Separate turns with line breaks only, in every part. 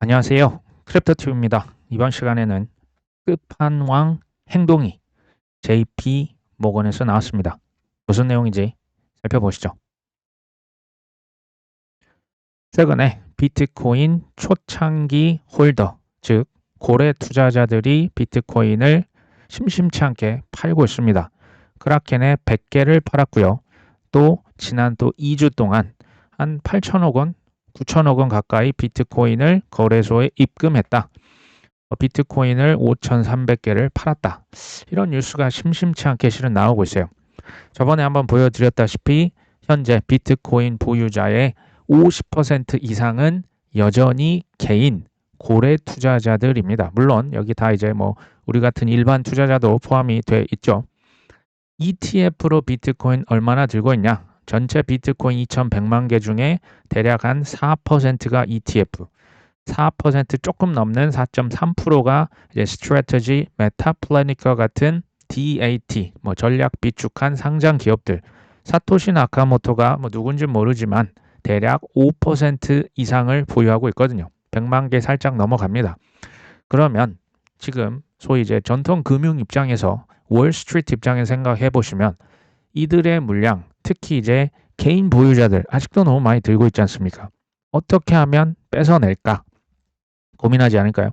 안녕하세요. 크립토튜브입니다. 이번 시간에는 끝판왕 행동이 JP 모건에서 나왔습니다. 무슨 내용인지 살펴보시죠. 최근에 비트코인 초창기 홀더, 즉 고래 투자자들이 비트코인을 심심치 않게 팔고 있습니다. 크라켄에 100개를 팔았고요. 또 지난 2주 동안 한 8천억 원, 9천억 원 가까이 비트코인을 거래소에 입금했다. 비트코인을 5,300개를 팔았다. 이런 뉴스가 심심치 않게 실은 나오고 있어요. 저번에 한번 보여드렸다시피 현재 비트코인 보유자의 50% 이상은 여전히 개인 고래 투자자들입니다. 물론 여기 다 이제 우리 같은 일반 투자자도 포함이 돼 있죠. ETF로 비트코인 얼마나 들고 있냐? 전체 비트코인 2,100만 개 중에 대략 한 4%가 ETF, 4% 조금 넘는 4.3%가 이제 스트래티지, 메타플래니커 같은 DAT, 전략 비축한 상장 기업들. 사토시 나카모토가 누군지 모르지만 대략 5% 이상을 보유하고 있거든요. 100만 개 살짝 넘어갑니다. 그러면 지금 소위 이제 전통 금융 입장에서 월스트리트 입장에 생각해 보시면 이들의 물량, 특히 이제 개인 보유자들 아직도 너무 많이 들고 있지 않습니까? 어떻게 하면 뺏어낼까? 고민하지 않을까요?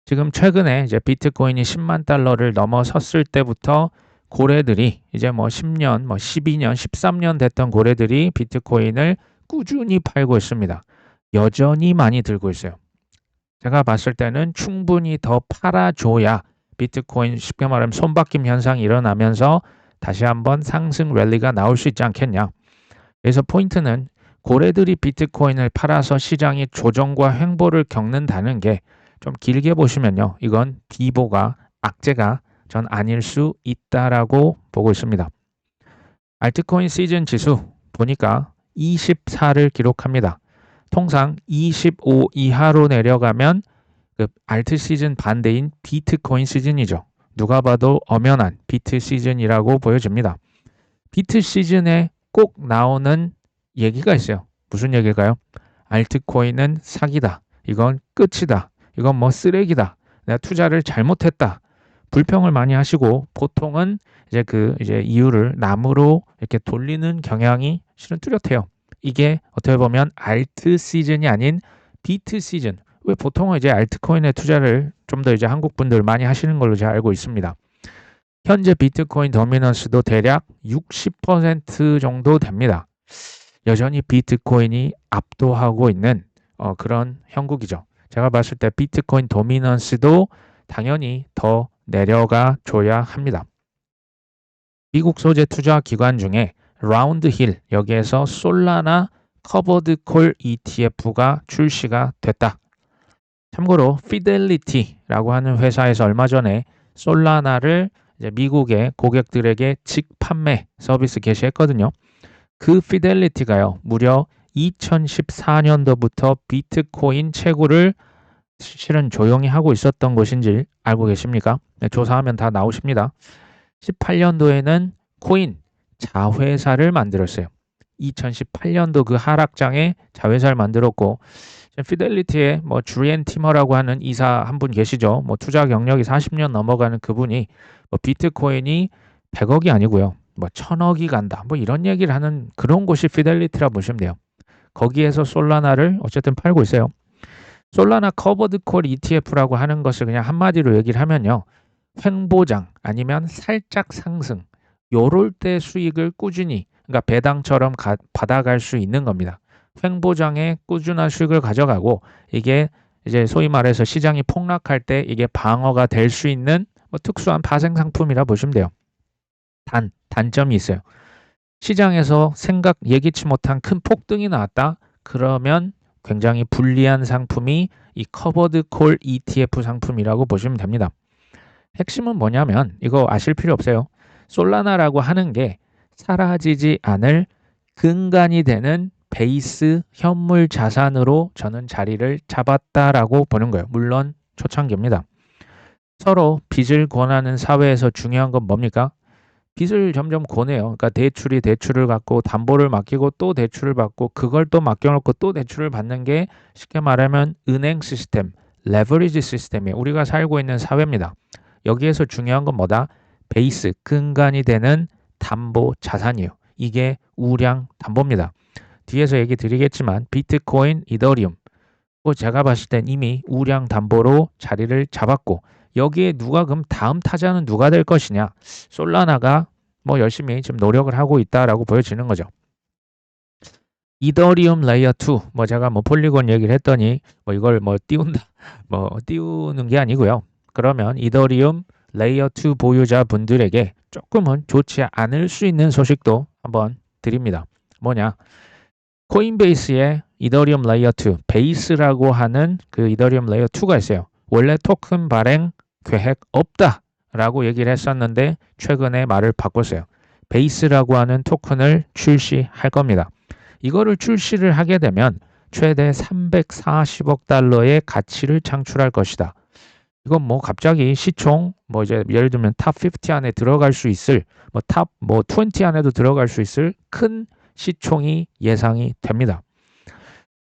지금 최근에 이제 비트코인이 10만 달러를 넘어섰을 때부터 고래들이 이제 10년, 12년, 13년 됐던 고래들이 비트코인을 꾸준히 팔고 있습니다. 여전히 많이 들고 있어요. 제가 봤을 때는 충분히 더 팔아줘야 비트코인 쉽게 말하면 손바뀜 현상이 일어나면서 다시 한번 상승 랠리가 나올 수 있지 않겠냐. 그래서 포인트는 고래들이 비트코인을 팔아서 시장이 조정과 횡보를 겪는다는 게 좀 길게 보시면요. 이건 비보가 악재가 전 아닐 수 있다라고 보고 있습니다. 알트코인 시즌 지수 보니까 24를 기록합니다. 통상 25 이하로 내려가면 그 알트 시즌 반대인 비트코인 시즌이죠. 누가 봐도 엄연한 비트 시즌이라고 보여집니다. 비트 시즌에 꼭 나오는 얘기가 있어요. 무슨 얘기일까요? 알트코인은 사기다. 이건 끝이다. 이건 쓰레기다. 내가 투자를 잘못했다. 불평을 많이 하시고 보통은 이제 이유를 남으로 이렇게 돌리는 경향이 실은 뚜렷해요. 이게 어떻게 보면 알트 시즌이 아닌 비트 시즌. 왜 보통은 이제 알트코인에 투자를 좀 더 이제 한국 분들 많이 하시는 걸로 제가 알고 있습니다. 현재 비트코인 도미넌스도 대략 60% 정도 됩니다. 여전히 비트코인이 압도하고 있는 그런 형국이죠. 제가 봤을 때 비트코인 도미넌스도 당연히 더 내려가 줘야 합니다. 미국 소재 투자 기관 중에 라운드힐, 여기에서 솔라나 커버드 콜 ETF가 출시가 됐다. 참고로 피델리티라고 하는 회사에서 얼마 전에 솔라나를 이제 미국의 고객들에게 직판매 서비스 개시했거든요. 그 피델리티가요, 무려 2014년도부터 비트코인 채굴을 실은 조용히 하고 있었던 곳인지 알고 계십니까? 네, 조사하면 다 나오십니다. 18년도에는 코인 자회사를 만들었어요. 2018년도 그 하락장에 자회사를 만들었고, 피델리티의 주리엔 티머라고 하는 이사 한 분 계시죠. 투자 경력이 40년 넘어가는 그분이 비트코인이 100억이 아니고요. 1000억이 간다. 이런 얘기를 하는 그런 곳이 피델리티라 보시면 돼요. 거기에서 솔라나를 어쨌든 팔고 있어요. 솔라나 커버드 콜 ETF라고 하는 것을 그냥 한마디로 얘기를 하면요. 횡보장 아니면 살짝 상승. 요럴 때 수익을 꾸준히, 그러니까 배당처럼 받아갈 수 있는 겁니다. 횡보장에 꾸준한 수익을 가져가고, 이게 이제 소위 말해서 시장이 폭락할 때 이게 방어가 될 수 있는 특수한 파생 상품이라 보시면 돼요. 단점이 있어요. 시장에서 예기치 못한 큰 폭등이 나왔다. 그러면 굉장히 불리한 상품이 이 커버드 콜 ETF 상품이라고 보시면 됩니다. 핵심은 뭐냐면 이거 아실 필요 없어요. 솔라나라고 하는 게 사라지지 않을 근간이 되는 베이스 현물 자산으로 저는 자리를 잡았다라고 보는 거예요. 물론 초창기입니다. 서로 빚을 권하는 사회에서 중요한 건 뭡니까? 빚을 점점 고네요. 그러니까 대출이 대출을 갖고 담보를 맡기고 또 대출을 받고 그걸 또 맡겨놓고 또 대출을 받는 게 쉽게 말하면 은행 시스템, 레버리지 시스템이에요. 우리가 살고 있는 사회입니다. 여기에서 중요한 건 뭐다? 베이스, 근간이 되는 담보 자산이에요. 이게 우량 담보입니다. 뒤에서 얘기 드리겠지만 비트코인, 이더리움 제가 봤을 땐 이미 우량 담보로 자리를 잡았고 여기에 누가 그럼 다음 타자는 누가 될 것이냐? 솔라나가 뭐 열심히 지금 노력을 하고 있다라고 보여지는 거죠. 이더리움 레이어 2, 뭐 제가 뭐 폴리곤 얘기를 했더니 뭐 이걸 뭐 띄운다, 뭐 띄우는 게 아니고요. 그러면 이더리움 레이어 2 보유자 분들에게 조금은 좋지 않을 수 있는 소식도 한번 드립니다. 뭐냐? 코인베이스의 이더리움 레이어 2, 베이스라고 하는 그 이더리움 레이어 2가 있어요. 원래 토큰 발행 계획 없다라고 얘기를 했었는데 최근에 말을 바꿨어요. 베이스라고 하는 토큰을 출시할 겁니다. 이거를 출시를 하게 되면 최대 340억 달러의 가치를 창출할 것이다. 이건 뭐 갑자기 시총 뭐 이제 예를 들면 탑 50 안에 들어갈 수 있을 뭐 탑 뭐 20 안에도 들어갈 수 있을 큰 시총이 예상이 됩니다.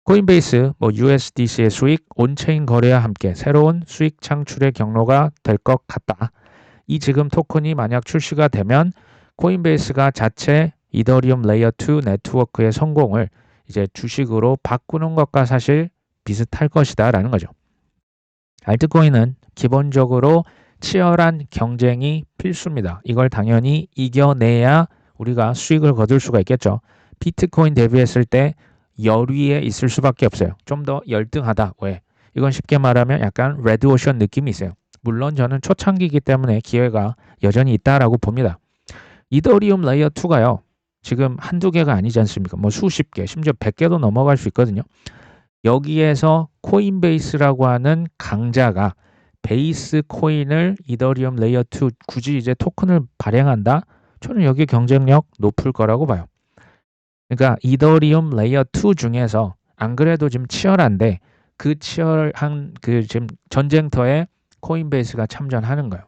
코인베이스 뭐 USDC의 수익, 온체인 거래와 함께 새로운 수익 창출의 경로가 될 것 같다. 이 지금 토큰이 만약 출시가 되면 코인베이스가 자체 이더리움 레이어 2 네트워크의 성공을 이제 주식으로 바꾸는 것과 사실 비슷할 것이다 라는 거죠. 알트코인은 기본적으로 치열한 경쟁이 필수입니다. 이걸 당연히 이겨내야 우리가 수익을 거둘 수가 있겠죠. 비트코인 대비했을 때 열위에 있을 수밖에 없어요. 좀 더 열등하다. 왜? 이건 쉽게 말하면 약간 레드오션 느낌이 있어요. 물론 저는 초창기이기 때문에 기회가 여전히 있다라고 봅니다. 이더리움 레이어 2가요. 지금 한두 개가 아니지 않습니까? 뭐 수십 개, 심지어 100개도 넘어갈 수 있거든요. 여기에서 코인베이스라고 하는 강자가 베이스 코인을 이더리움 레이어 2 굳이 이제 토큰을 발행한다? 저는 여기 경쟁력 높을 거라고 봐요. 그러니까 이더리움 레이어 2 중에서 안 그래도 지금 치열한데 그 치열한 그 지금 전쟁터에 코인베이스가 참전하는 거예요.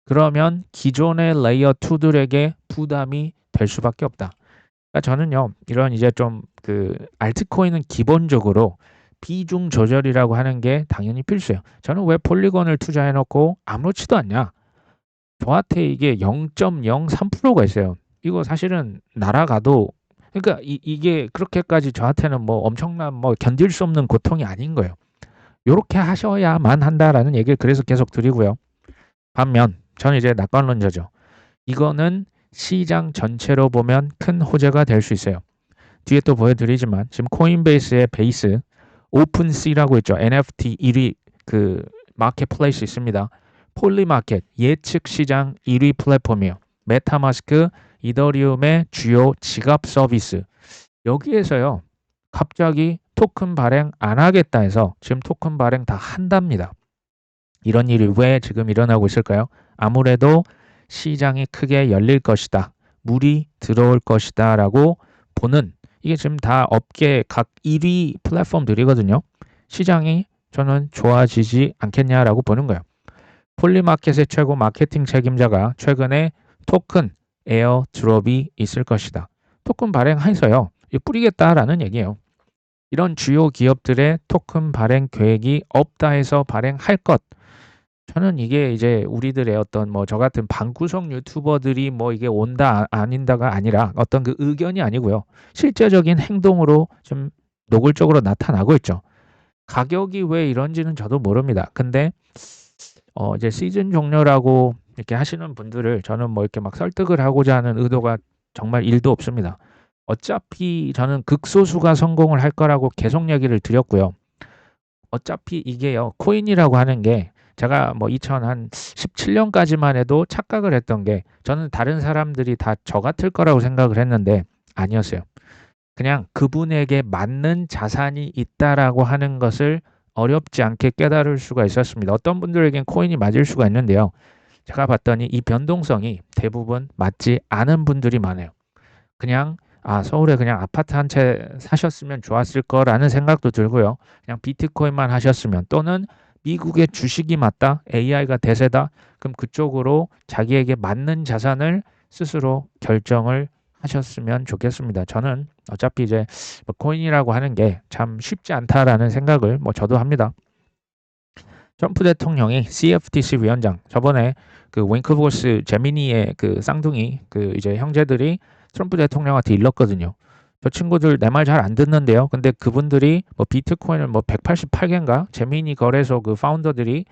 그러면 기존의 레이어 2들에게 부담이 될 수밖에 없다. 그러니까 저는요, 이런 이제 좀 그 알트코인은 기본적으로 비중 조절이라고 하는 게 당연히 필수예요. 저는 왜 폴리곤을 투자해놓고 아무렇지도 않냐? 저한테 이게 0.03%가 있어요. 이거 사실은 날아가도 그러니까 이게 그렇게까지 저한테는 뭐 엄청난 뭐 견딜 수 없는 고통이 아닌 거예요. 요렇게 하셔야만 한다라는 얘기를 그래서 계속 드리고요. 반면 저는 이제 낙관론자죠. 이거는 시장 전체로 보면 큰 호재가 될 수 있어요. 뒤에 또 보여드리지만 지금 코인베이스의 베이스 오픈C라고 있죠. NFT 1위 그 마켓플레이스 있습니다. 폴리마켓 예측 시장 1위 플랫폼이에요. 메타마스크 이더리움의 주요 지갑 서비스. 여기에서요. 갑자기 토큰 발행 안 하겠다 해서 지금 토큰 발행 다 한답니다. 이런 일이 왜 지금 일어나고 있을까요? 아무래도 시장이 크게 열릴 것이다. 물이 들어올 것이다 라고 보는 이게 지금 다 업계 각 1위 플랫폼들이거든요. 시장이 저는 좋아지지 않겠냐라고 보는 거예요. 폴리마켓의 최고 마케팅 책임자가 최근에 토큰 에어드롭이 있을 것이다. 토큰 발행해서요. 뿌리겠다라는 얘기예요. 이런 주요 기업들의 토큰 발행 계획이 없다 해서 발행할 것. 저는 이게 이제 우리들의 어떤 뭐 저 같은 방구석 유튜버들이 뭐 이게 온다 아닌다가 아니라 어떤 그 의견이 아니고요. 실제적인 행동으로 좀 노골적으로 나타나고 있죠. 가격이 왜 이런지는 저도 모릅니다. 근데 이제 시즌 종료라고 이렇게 하시는 분들을 저는 뭐 이렇게 막 설득을 하고자 하는 의도가 정말 1도 없습니다. 어차피 저는 극소수가 성공을 할 거라고 계속 얘기를 드렸고요. 어차피 이게요. 코인이라고 하는 게 제가 뭐 2017년까지만 해도 착각을 했던 게 저는 다른 사람들이 다 저 같을 거라고 생각을 했는데 아니었어요. 그냥 그분에게 맞는 자산이 있다라고 하는 것을 어렵지 않게 깨달을 수가 있었습니다. 어떤 분들에겐 코인이 맞을 수가 있는데요. 제가 봤더니 이 변동성이 대부분 맞지 않은 분들이 많아요. 그냥 서울에 그냥 아파트 한 채 사셨으면 좋았을 거라는 생각도 들고요. 그냥 비트코인만 하셨으면 또는 미국의 주식이 맞다, AI가 대세다, 그럼 그쪽으로 자기에게 맞는 자산을 스스로 결정을 하셨으면 좋겠습니다. 저는 어차피 이제 뭐 코인이라고 하는 게 참 쉽지 않다라는 생각을 뭐 저도 합니다. 트럼프 대통령이 CFTC 위원장, 저번에 그 윙크보스 제미니의 그 쌍둥이 그 이제 형제들이 트럼프 대통령한테 일렀거든요. 저 친구들 내 말 잘 안 듣는데요. 근데 그분들이 뭐 비트코인을 뭐 188개인가 제미니 거래소 그 파운더들이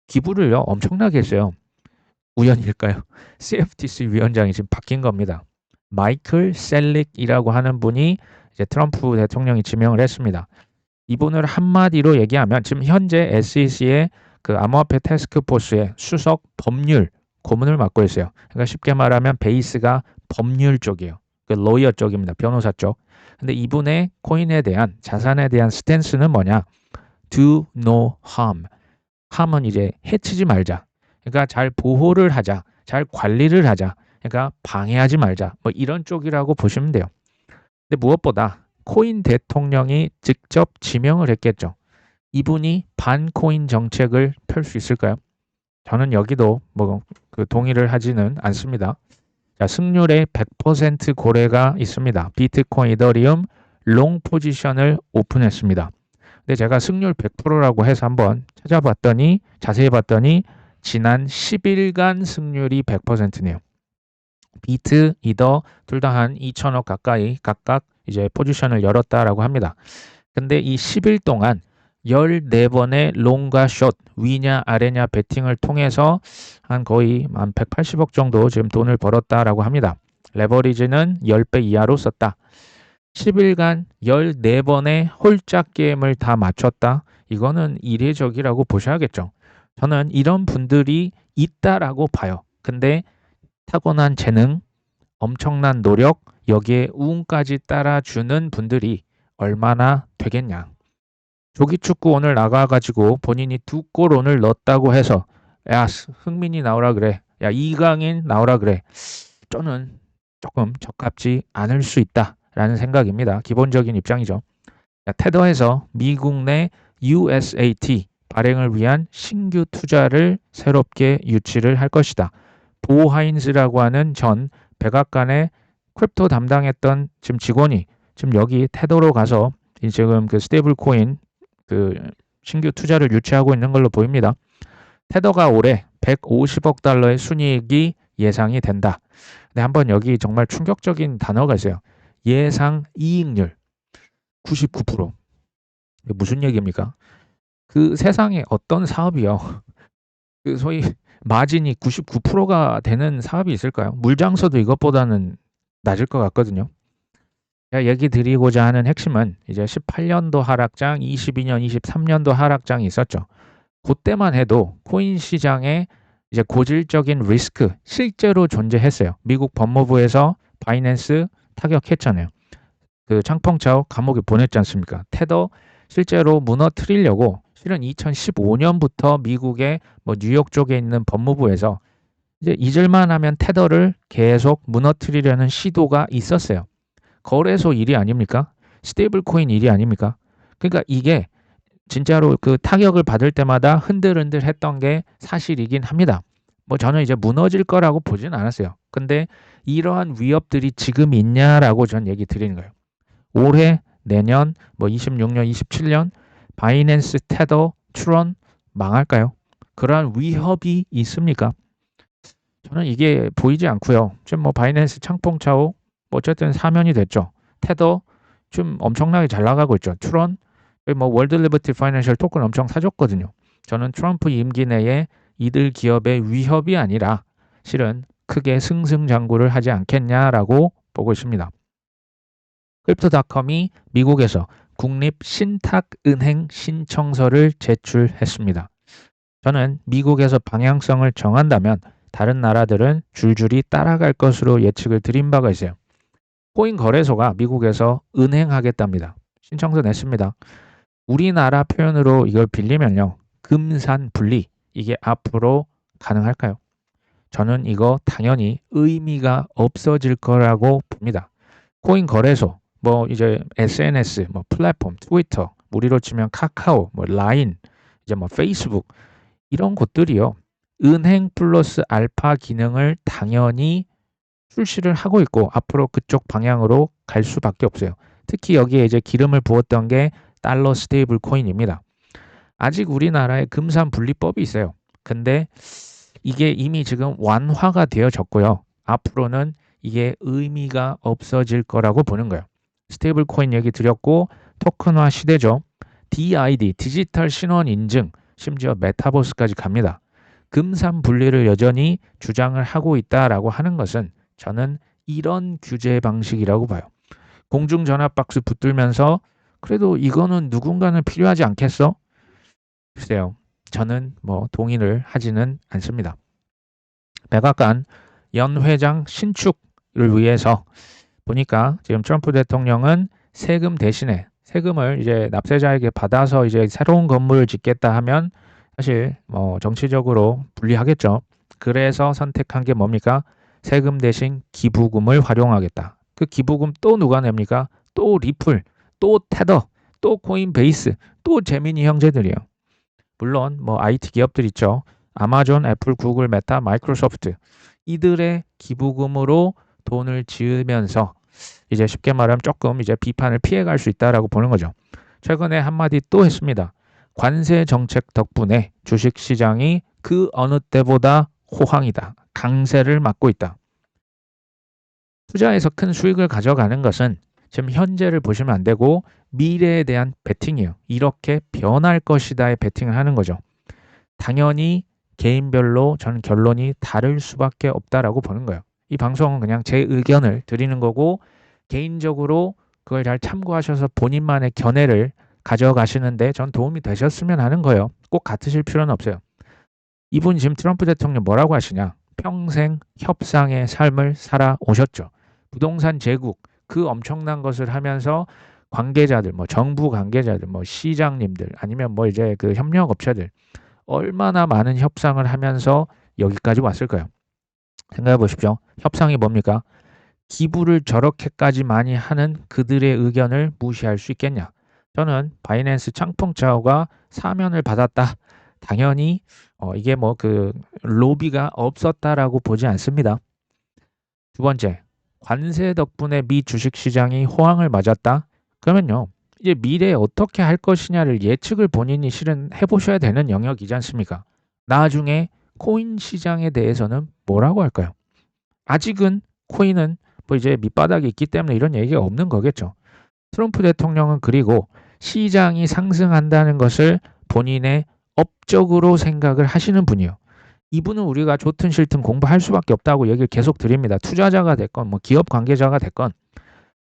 기부를요 엄청나게 했어요. 우연일까요? CFTC 위원장이 지금 바뀐 겁니다. 마이클 셀릭이라고 하는 분이 이제 트럼프 대통령이 지명을 했습니다. 이분을 한마디로 얘기하면 지금 현재 SEC의 그 암호화폐 태스크포스의 수석 법률 고문을 맡고 있어요. 그러니까 쉽게 말하면 베이스가 법률 쪽이에요. 그 로이어 쪽입니다. 변호사 쪽. 근데 이분의 코인에 대한 자산에 대한 스탠스는 뭐냐? Do no harm. harm은 이제 해치지 말자. 그러니까 잘 보호를 하자. 잘 관리를 하자. 그러니까 방해하지 말자. 뭐 이런 쪽이라고 보시면 돼요. 근데 무엇보다 코인 대통령이 직접 지명을 했겠죠. 이분이 반코인 정책을 펼 수 있을까요? 저는 여기도 뭐 그 동의를 하지는 않습니다. 자, 승률의 100% 고래가 있습니다. 비트코인, 이더리움 롱 포지션을 오픈했습니다. 근데 제가 승률 100%라고 해서 한번 찾아봤더니 자세히 봤더니 지난 10일간 승률이 100%네요. 비트, 이더 둘 다 한 2천억 가까이 각각 이제 포지션을 열었다라고 합니다. 근데 이 10일 동안 14번의 롱과 숏, 위냐 아래냐 베팅을 통해서 한 거의 한 180억 정도 지금 돈을 벌었다라고 합니다. 레버리지는 10배 이하로 썼다. 10일간 14번의 홀짝 게임을 다 맞췄다. 이거는 이례적이라고 보셔야겠죠. 저는 이런 분들이 있다라고 봐요. 근데 타고난 재능, 엄청난 노력, 여기에 우운까지 따라주는 분들이 얼마나 되겠냐. 조기축구 오늘 나가가지고 본인이 2골 오늘 넣었다고 해서 야 흥민이 나오라 그래. 야 이강인 나오라 그래. 저는 조금 적합지 않을 수 있다라는 생각입니다. 기본적인 입장이죠. 테더에서 미국 내 USAT 발행을 위한 신규 투자를 새롭게 유치를 할 것이다. 보 하인즈라고 하는 전 백악관의 크립토 담당했던 지금 직원이 지금 여기 테더로 가서 지금 그 스테이블 코인 그 신규 투자를 유치하고 있는 걸로 보입니다. 테더가 올해 150억 달러의 순이익이 예상이 된다. 근데 한번 여기 정말 충격적인 단어가 있어요. 예상 이익률 99%. 무슨 얘기입니까? 그 세상에 어떤 사업이요? 그 소위 마진이 99%가 되는 사업이 있을까요? 물장서도 이것보다는 낮을 것 같거든요. 제가 얘기 드리고자 하는 핵심은 이제 18년도 하락장, 22년, 23년도 하락장이 있었죠. 그때만 해도 코인 시장에 이제 고질적인 리스크 실제로 존재했어요. 미국 법무부에서 바이낸스 타격했잖아요. 그 창펑차오 감옥에 보냈지 않습니까? 테더 실제로 무너뜨리려고 실은 2015년부터 미국의 뭐 뉴욕 쪽에 있는 법무부에서 이제 잊을만 하면 테더를 계속 무너뜨리려는 시도가 있었어요. 거래소 일이 아닙니까? 스테이블 코인 일이 아닙니까? 그러니까 이게 진짜로 그 타격을 받을 때마다 흔들흔들 했던 게 사실이긴 합니다. 뭐 저는 이제 무너질 거라고 보진 않았어요. 근데 이러한 위협들이 지금 있냐라고 전 얘기 드리는 거예요. 올해, 내년, 뭐 26년, 27년 바이낸스, 테더, 트론 망할까요? 그러한 위협이 있습니까? 저는 이게 보이지 않고요. 지금 뭐 바이낸스 창펑차오 뭐 어쨌든 사면이 됐죠. 테더 좀 엄청나게 잘 나가고 있죠. 트론 뭐 월드 리버티 파이낸셜 토큰 엄청 사줬거든요. 저는 트럼프 임기 내에 이들 기업의 위협이 아니라 실은 크게 승승장구를 하지 않겠냐라고 보고 있습니다. 크립토닷컴이 미국에서 국립 신탁은행 신청서를 제출했습니다. 저는 미국에서 방향성을 정한다면 다른 나라들은 줄줄이 따라갈 것으로 예측을 드린 바가 있어요. 코인 거래소가 미국에서 은행하겠답니다. 신청서 냈습니다. 우리나라 표현으로 이걸 빌리면요. 금산분리 이게 앞으로 가능할까요? 저는 이거 당연히 의미가 없어질 거라고 봅니다. 코인 거래소 뭐 이제 SNS, 뭐 플랫폼, 트위터, 우리로 치면 카카오, 뭐 라인, 이제 뭐 페이스북 이런 곳들이요. 은행 플러스 알파 기능을 당연히 출시를 하고 있고 앞으로 그쪽 방향으로 갈 수밖에 없어요. 특히 여기에 이제 기름을 부었던 게 달러 스테이블 코인입니다. 아직 우리나라에 금산 분리법이 있어요. 근데 이게 이미 지금 완화가 되어졌고요. 앞으로는 이게 의미가 없어질 거라고 보는 거예요. 스테이블 코인 얘기 드렸고 토큰화 시대죠. DID, 디지털 신원 인증, 심지어 메타버스까지 갑니다. 금산 분리를 여전히 주장을 하고 있다라고 하는 것은 저는 이런 규제 방식이라고 봐요. 공중전화 박스 붙들면서 그래도 이거는 누군가는 필요하지 않겠어? 글쎄요. 저는 뭐 동의를 하지는 않습니다. 백악관 연 회장 신축을 위해서 보니까 지금 트럼프 대통령은 세금 대신에 세금을 이제 납세자에게 받아서 이제 새로운 건물을 짓겠다 하면 사실 뭐 정치적으로 불리하겠죠. 그래서 선택한 게 뭡니까? 세금 대신 기부금을 활용하겠다. 그 기부금 또 누가 냅니까? 또 리플, 또 테더, 또 코인베이스, 또 재미니 형제들이에요. 물론 뭐 IT 기업들 있죠. 아마존, 애플, 구글, 메타, 마이크로소프트 이들의 기부금으로 돈을 지으면서 이제 쉽게 말하면 조금 이제 비판을 피해갈 수 있다라고 보는 거죠. 최근에 한마디 또 했습니다. 관세 정책 덕분에 주식시장이 그 어느 때보다 호황이다. 강세를 맞고 있다. 투자에서 큰 수익을 가져가는 것은 지금 현재를 보시면 안 되고 미래에 대한 베팅이에요. 이렇게 변할 것이다의 베팅을 하는 거죠. 당연히 개인별로 저는 결론이 다를 수밖에 없다라고 보는 거예요. 이 방송은 그냥 제 의견을 드리는 거고 개인적으로 그걸 잘 참고하셔서 본인만의 견해를 가져가시는데 전 도움이 되셨으면 하는 거예요. 꼭 같으실 필요는 없어요. 이분 지금 트럼프 대통령 뭐라고 하시냐? 평생 협상의 삶을 살아오셨죠. 부동산 제국 그 엄청난 것을 하면서 관계자들, 뭐 정부 관계자들, 뭐 시장님들 아니면 뭐 이제 그 협력업체들 얼마나 많은 협상을 하면서 여기까지 왔을까요? 생각해 보십시오. 협상이 뭡니까? 기부를 저렇게까지 많이 하는 그들의 의견을 무시할 수 있겠냐? 저는 바이낸스 창풍차오가 사면을 받았다. 당연히 이게 뭐 그 로비가 없었다라고 보지 않습니다. 두 번째, 관세 덕분에 미 주식시장이 호황을 맞았다. 그러면요. 이제 미래에 어떻게 할 것이냐를 예측을 본인이 실은 해보셔야 되는 영역이지 않습니까? 나중에 코인 시장에 대해서는 뭐라고 할까요? 아직은 코인은 뭐 이제 밑바닥이 있기 때문에 이런 얘기가 없는 거겠죠. 트럼프 대통령은 그리고 시장이 상승한다는 것을 본인의 업적으로 생각을 하시는 분이에요. 이분은 우리가 좋든 싫든 공부할 수밖에 없다고 얘기를 계속 드립니다. 투자자가 됐건 뭐 기업 관계자가 됐건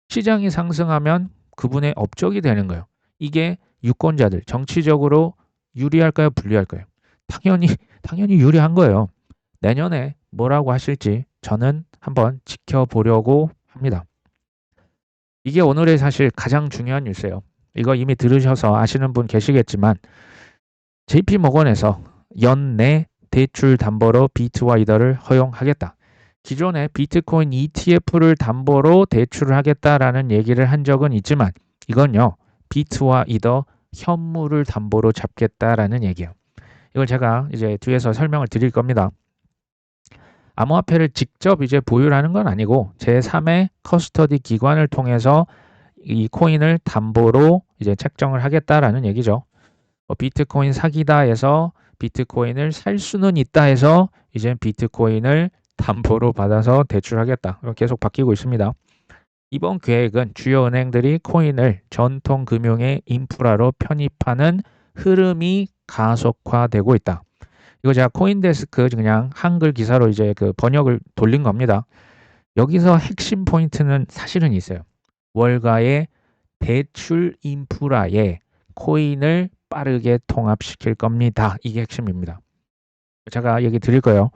시장이 상승하면 그분의 업적이 되는 거예요. 이게 유권자들 정치적으로 유리할까요? 불리할까요? 당연히 유리한 거예요. 내년에 뭐라고 하실지 저는 한번 지켜보려고 합니다. 이게 오늘의 사실 가장 중요한 뉴스예요. 이거 이미 들으셔서 아시는 분 계시겠지만 JP모건에서 연내 대출 담보로 비트와 이더를 허용하겠다. 기존에 비트코인 ETF를 담보로 대출을 하겠다라는 얘기를 한 적은 있지만 이건요. 비트와 이더 현물을 담보로 잡겠다라는 얘기예요. 이걸 제가 이제 뒤에서 설명을 드릴 겁니다. 암호화폐를 직접 이제 보유를 하는 건 아니고 제3의 커스터디 기관을 통해서 이 코인을 담보로 이제 책정을 하겠다라는 얘기죠. 비트코인 사기다 해서 비트코인을 살 수는 있다 해서 이제 비트코인을 담보로 받아서 대출하겠다. 계속 바뀌고 있습니다. 이번 계획은 주요 은행들이 코인을 전통 금융의 인프라로 편입하는 흐름이 가속화되고 있다. 이거 제가 코인데스크 그냥 한글 기사로 이제 그 번역을 돌린 겁니다. 여기서 핵심 포인트는 사실은 있어요. 월가의 대출 인프라에 코인을 빠르게 통합시킬 겁니다. 이게 핵심입니다. 제가 얘기 드릴 거예요.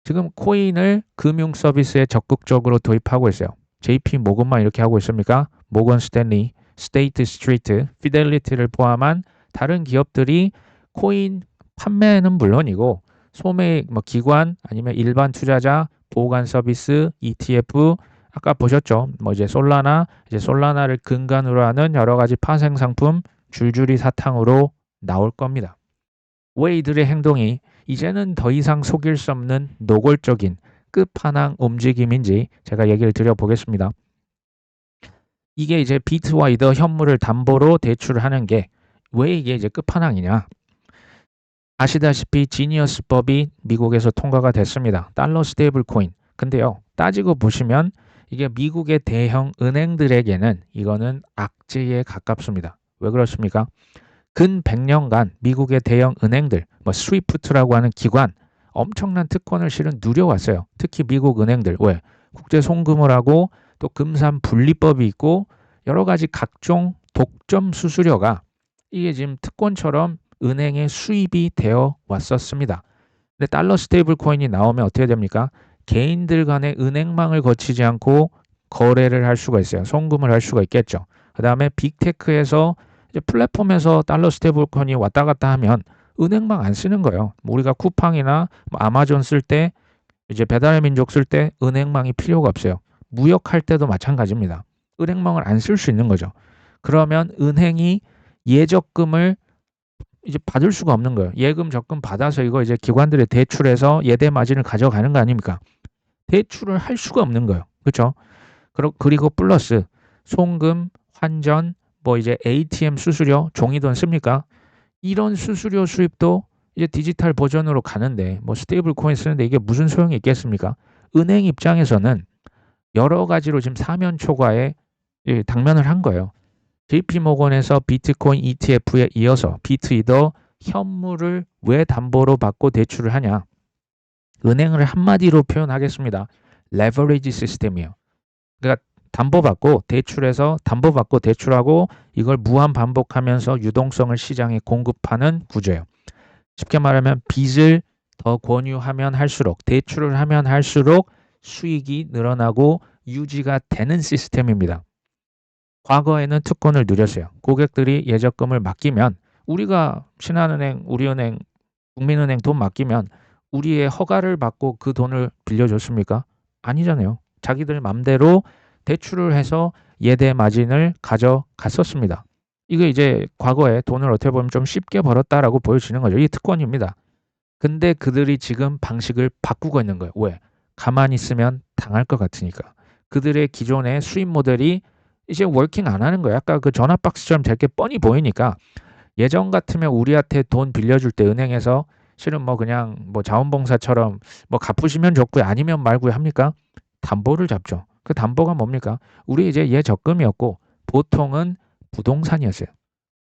지금 코인을 금융 서비스에 적극적으로 도입하고 있어요. JP 모건만 이렇게 하고 있습니까? 모건 스탠리, 스테이트 스트리트, 피델리티를 포함한 다른 기업들이 코인 판매는 물론이고 소매 기관 아니면 일반 투자자 보관 서비스, ETF 아까 보셨죠? 뭐 이제 솔라나를 근간으로 하는 여러 가지 파생 상품 줄줄이 사탕으로 나올 겁니다. 왜 이들의 행동이 이제는 더 이상 속일 수 없는 노골적인 끝판왕 움직임인지 제가 얘기를 드려보겠습니다. 이게 이제 비트와 이더 현물을 담보로 대출을 하는 게 왜 이게 이제 끝판왕이냐? 아시다시피 지니어스법이 미국에서 통과가 됐습니다. 달러 스테이블 코인. 근데요, 따지고 보시면 이게 미국의 대형 은행들에게는 이거는 악재에 가깝습니다. 왜 그렇습니까? 근 100년간 미국의 대형 은행들, 뭐 스위프트라고 하는 기관, 엄청난 특권을 실은 누려왔어요. 특히 미국 은행들. 왜? 국제 송금을 하고 또 금산 분리법이 있고 여러 가지 각종 독점 수수료가 이게 지금 특권처럼 은행에 수입이 되어 왔었습니다. 근데 달러 스테이블 코인이 나오면 어떻게 됩니까? 개인들 간의 은행망을 거치지 않고 거래를 할 수가 있어요. 송금을 할 수가 있겠죠. 그 다음에 빅테크에서 이제 플랫폼에서 달러 스테이블 코인이 왔다 갔다 하면 은행망 안 쓰는 거예요. 우리가 쿠팡이나 아마존 쓸 때 이제 배달의 민족 쓸 때 은행망이 필요가 없어요. 무역할 때도 마찬가지입니다. 은행망을 안 쓸 수 있는 거죠. 그러면 은행이 예적금을 이제 받을 수가 없는 거예요. 예금 적금 받아서 이거 이제 기관들의 대출해서 예대 마진을 가져가는 거 아닙니까? 대출을 할 수가 없는 거예요. 그렇죠? 그리고 플러스 송금, 환전, 뭐 이제 ATM 수수료, 종이돈 씁니까? 이런 수수료 수입도 이제 디지털 버전으로 가는데 뭐 스테이블 코인 쓰는데 이게 무슨 소용이 있겠습니까? 은행 입장에서는 여러 가지로 지금 사면 초과에 당면을 한 거예요. JP모건에서 비트코인 ETF에 이어서 비트이더 현물을 왜 담보로 받고 대출을 하냐? 은행을 한마디로 표현하겠습니다. 레버리지 시스템이에요. 그러니까 담보받고 대출해서 담보받고 대출하고 이걸 무한 반복하면서 유동성을 시장에 공급하는 구조예요. 쉽게 말하면 빚을 더 권유하면 할수록 대출을 하면 할수록 수익이 늘어나고 유지가 되는 시스템입니다. 과거에는 특권을 누렸어요. 고객들이 예적금을 맡기면 우리가 신한은행, 우리은행, 국민은행 돈 맡기면 우리의 허가를 받고 그 돈을 빌려줬습니까? 아니잖아요. 자기들 맘대로 대출을 해서 예대 마진을 가져갔었습니다. 이거 이제 과거에 돈을 어떻게 보면 좀 쉽게 벌었다라고 보여지는 거죠. 이게 특권입니다. 근데 그들이 지금 방식을 바꾸고 있는 거예요. 왜? 가만히 있으면 당할 것 같으니까. 그들의 기존의 수입 모델이 이제 워킹 안 하는 거예요. 아까 그 전화박스처럼 되게 뻔히 보이니까 예전 같으면 우리한테 돈 빌려줄 때 은행에서 실은 뭐 그냥 뭐 자원봉사처럼 뭐 갚으시면 좋고요. 아니면 말고요 합니까? 담보를 잡죠. 그 담보가 뭡니까? 우리 이제 예적금이었고 보통은 부동산이었어요.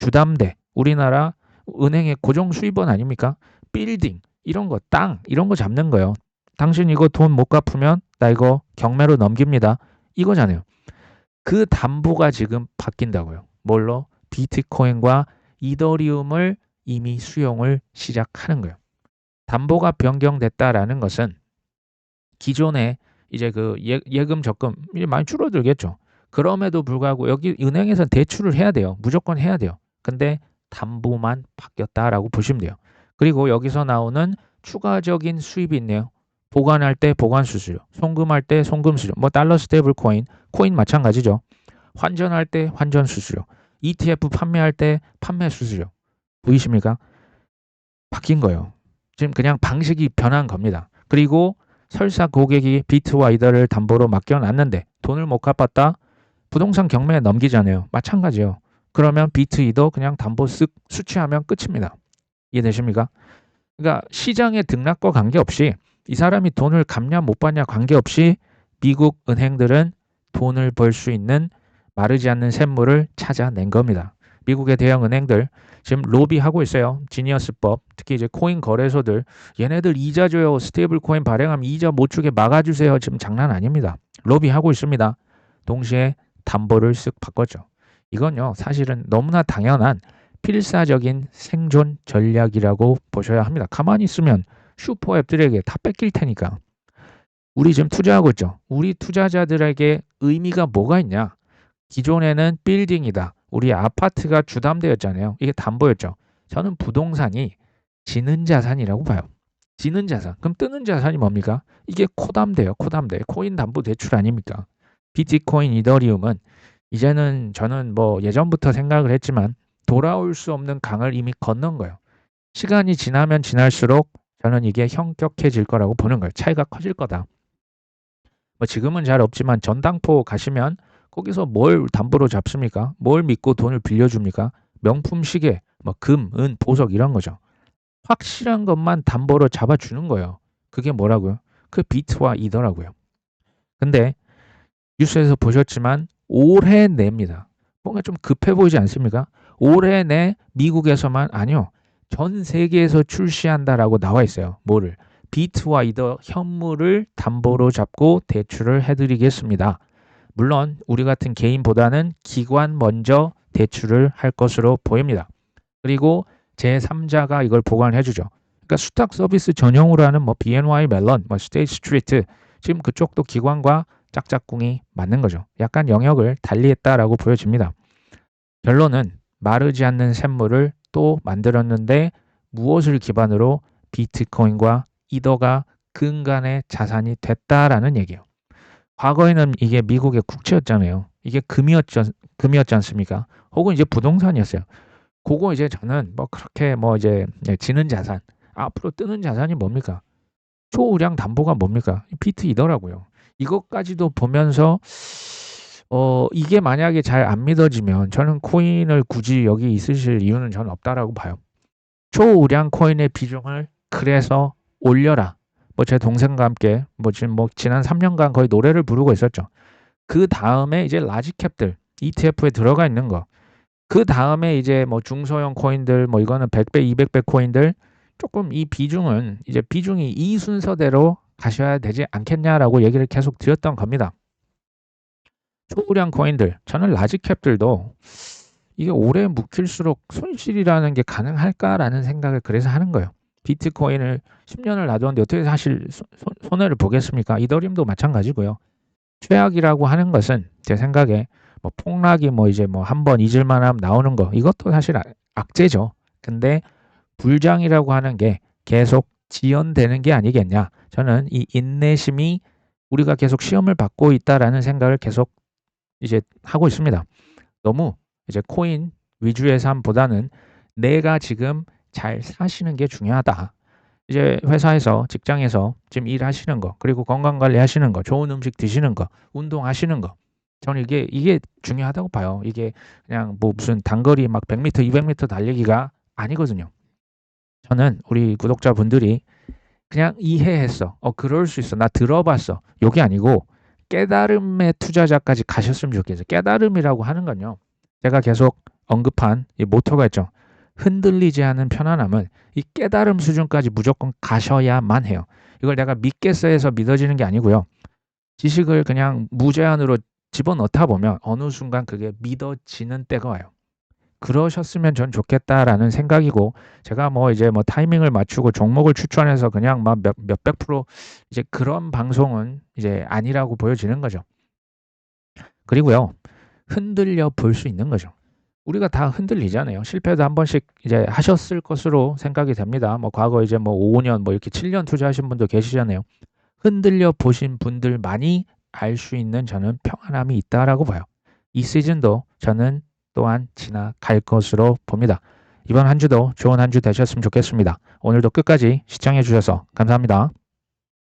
주담대, 우리나라 은행의 고정 수입원 아닙니까? 빌딩, 이런 거, 땅, 이런 거 잡는 거예요. 당신 이거 돈 못 갚으면 나 이거 경매로 넘깁니다. 이거잖아요. 그 담보가 지금 바뀐다고요. 뭘로? 비트코인과 이더리움을 이미 수용을 시작하는 거예요. 담보가 변경됐다라는 것은 기존에 이제 그 예금 적금이 많이 줄어들겠죠. 그럼에도 불구하고 여기 은행에서 대출을 해야 돼요. 무조건 해야 돼요. 근데 담보만 바뀌었다라고 보시면 돼요. 그리고 여기서 나오는 추가적인 수입이 있네요. 보관할 때 보관 수수료, 송금할 때 송금 수수료, 뭐 달러 스테이블 코인 마찬가지죠. 환전할 때 환전 수수료, ETF 판매할 때 판매 수수료. 보이십니까? 바뀐 거예요. 지금 그냥 방식이 변한 겁니다. 그리고 설사 고객이 비트와 이더를 담보로 맡겨놨는데 돈을 못 갚았다? 부동산 경매에 넘기잖아요. 마찬가지예요. 그러면 비트 이더 그냥 담보 쓱 수취하면 끝입니다. 이해되십니까? 그러니까 시장의 등락과 관계없이 이 사람이 돈을 갚냐 못 받냐 관계없이 미국 은행들은 돈을 벌 수 있는 마르지 않는 샘물을 찾아낸 겁니다. 미국의 대형 은행들 지금 로비하고 있어요. 지니어스법, 특히 이제 코인 거래소들 얘네들 이자 줘요. 스테이블 코인 발행하면 이자 못 주게 막아주세요. 지금 장난 아닙니다. 로비하고 있습니다. 동시에 담보를 쓱 바꿨죠. 이건요 사실은 너무나 당연한 필사적인 생존 전략이라고 보셔야 합니다. 가만히 있으면 슈퍼앱들에게 다 뺏길 테니까. 우리 지금 투자하고 있죠. 우리 투자자들에게 의미가 뭐가 있냐? 기존에는 빌딩이다. 우리 아파트가 주담대였잖아요. 이게 담보였죠. 저는 부동산이 지는 자산이라고 봐요. 지는 자산. 그럼 뜨는 자산이 뭡니까? 이게 코담대요. 코담대. 코인 담보 대출 아닙니까? 비트코인, 이더리움은 이제는 저는 뭐 예전부터 생각을 했지만 돌아올 수 없는 강을 이미 건넌 거예요. 시간이 지나면 지날수록 저는 이게 형격해질 거라고 보는 거예요. 차이가 커질 거다. 뭐 지금은 잘 없지만 전당포 가시면 거기서 뭘 담보로 잡습니까? 뭘 믿고 돈을 빌려줍니까? 명품 시계, 뭐 금, 은, 보석 이런 거죠. 확실한 것만 담보로 잡아주는 거예요. 그게 뭐라고요? 그 비트와 이더라고요. 근데 뉴스에서 보셨지만 올해 내입니다. 뭔가 좀 급해 보이지 않습니까? 올해 내 미국에서만 아니요. 전 세계에서 출시한다라고 나와 있어요. 뭐를? 비트와 이더 현물을 담보로 잡고 대출을 해드리겠습니다. 물론 우리 같은 개인보다는 기관 먼저 대출을 할 것으로 보입니다. 그리고 제3자가 이걸 보관해주죠. 그러니까 수탁 서비스 전용으로 하는 뭐 BNY 멜론, 뭐 스테이트 스트리트 지금 그쪽도 기관과 짝짝꿍이 맞는 거죠. 약간 영역을 달리했다라고 보여집니다. 결론은 마르지 않는 샘물을 또 만들었는데 무엇을 기반으로 비트코인과 이더가 근간의 자산이 됐다라는 얘기예요. 과거에는 이게 미국의 국채였잖아요. 이게 금이었지 않습니까? 혹은 이제 부동산이었어요. 그거 이제 저는 뭐 그렇게 뭐 이제 지는 자산, 앞으로 뜨는 자산이 뭡니까? 초우량 담보가 뭡니까? 비트이더라고요. 이것까지도 보면서 이게 만약에 잘 안 믿어지면 저는 코인을 굳이 여기 있으실 이유는 저는 없다라고 봐요. 초우량 코인의 비중을 그래서 올려라. 뭐 제 동생과 함께 뭐 지금 뭐 지난 3년간 거의 노래를 부르고 있었죠. 그 다음에 이제 라지캡들 ETF에 들어가 있는 거. 그 다음에 이제 뭐 중소형 코인들 뭐 이거는 100배, 200배 코인들 조금 이 비중은 이제 비중이 이 순서대로 가셔야 되지 않겠냐라고 얘기를 계속 드렸던 겁니다. 초우량 코인들, 저는 라지캡들도 이게 오래 묵힐수록 손실이라는 게 가능할까라는 생각을 그래서 하는 거예요. 비트코인을 10년을 놔뒀는데 어떻게 사실 손해를 보겠습니까? 이더리움도 마찬가지고요. 최악이라고 하는 것은 제 생각에 뭐 폭락이 뭐 이제 뭐 한 번 잊을만 하면 나오는 거 이것도 사실 악재죠. 근데 불장이라고 하는 게 계속 지연되는 게 아니겠냐. 저는 이 인내심이 우리가 계속 시험을 받고 있다라는 생각을 계속 이제 하고 있습니다. 너무 이제 코인 위주의 삶보다는 내가 지금 잘 사시는 게 중요하다. 이제 회사에서 직장에서 지금 일하시는 거 그리고 건강관리 하시는 거 좋은 음식 드시는 거 운동하시는 거 저는 이게 중요하다고 봐요. 이게 그냥 뭐 무슨 단거리 막 100m 200m 달리기가 아니거든요. 저는 우리 구독자분들이 그냥 이해했어. 그럴 수 있어. 나 들어봤어. 요게 아니고 깨달음의 투자자까지 가셨으면 좋겠어요. 깨달음이라고 하는 건요. 제가 계속 언급한 이 모토가 있죠. 흔들리지 않은 편안함은 이 깨달음 수준까지 무조건 가셔야만 해요. 이걸 내가 믿겠어 해서 믿어지는 게 아니고요. 지식을 그냥 무제한으로 집어넣다 보면 어느 순간 그게 믿어지는 때가 와요. 그러셨으면 전 좋겠다라는 생각이고 제가 뭐 이제 뭐 타이밍을 맞추고 종목을 추천해서 그냥 막 몇백 프로 이제 그런 방송은 이제 아니라고 보여지는 거죠. 그리고요. 흔들려 볼 수 있는 거죠. 우리가 다 흔들리잖아요. 실패도 한 번씩 이제 하셨을 것으로 생각이 됩니다. 뭐 과거 이제 뭐 5년 뭐 이렇게 7년 투자하신 분도 계시잖아요. 흔들려 보신 분들만이 알 수 있는 저는 평안함이 있다라고 봐요. 이 시즌도 저는 또한 지나갈 것으로 봅니다. 이번 한 주도 좋은 한 주 되셨으면 좋겠습니다. 오늘도 끝까지 시청해 주셔서 감사합니다.